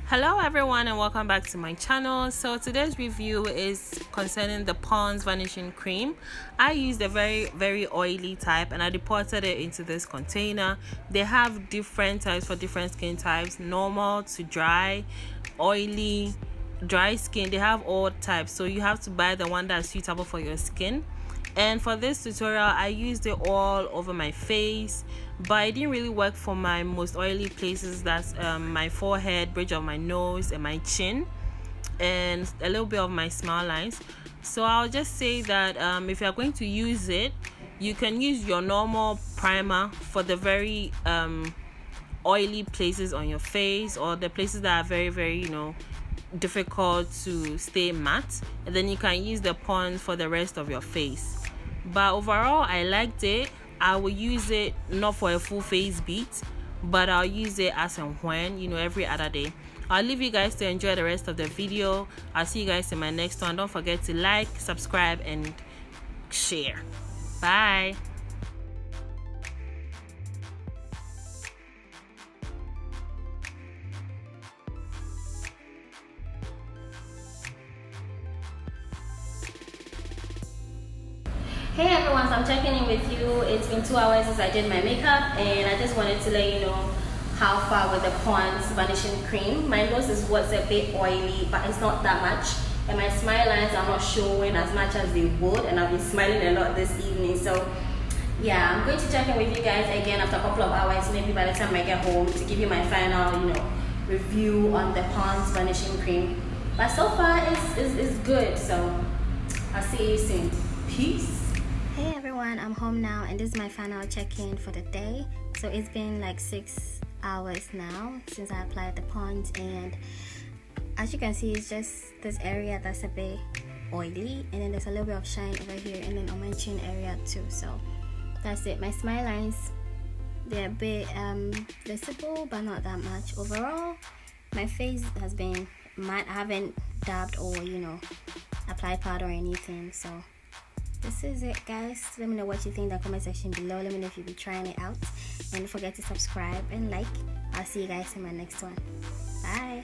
Hello everyone and welcome back to my channel. So today's review is concerning the Pond's Vanishing Cream. I used a very oily type and I deposited it into this container. They have different types for different skin types, normal to dry, oily, dry skin. They have all types, so you have to buy the one that's suitable for your skin. And for this tutorial I used it all over my face, but it didn't really work for my most oily places. That's my forehead, bridge of my nose, and my chin, and a little bit of my smile lines. So I'll just say that if you're going to use it, you can use your normal primer for the very oily places on your face, or the places that are very difficult to stay matte, and then you can use the Pond for the rest of your face. But overall I liked it. I will use it not for a full face beat, but I'll use it as and when, every other day. I'll leave you guys to enjoy the rest of the video. I'll see you guys in my next one. Don't forget to like, subscribe, and share. Bye. Hey everyone, so I'm checking in with you. It's been 2 hours since I did my makeup, and I just wanted to let you know how far with the Pond's Vanishing Cream. My nose is what's a bit oily, but it's not that much, and my smile lines are not showing as much as they would, and I've been smiling a lot this evening. So yeah, I'm going to check in with you guys again after a couple of hours, maybe by the time I get home, to give you my final review on the Pond's Vanishing Cream. But so far it's good, so I'll see you soon. Peace. Hey everyone, I'm home now and this is my final check-in for the day. So it's been like 6 hours now since I applied the Pond, and as you can see, it's just this area that's a bit oily, and then there's a little bit of shine over here, and then on my chin area too. So that's it. My smile lines, they're a bit visible but not that much. Overall my face has been matte. I haven't dabbed or applied powder or anything. So this is it, guys. Let me know what you think in the comment section below. Let me know if you'll be trying it out, and don't forget to subscribe and like. I'll see you guys in my next one. Bye.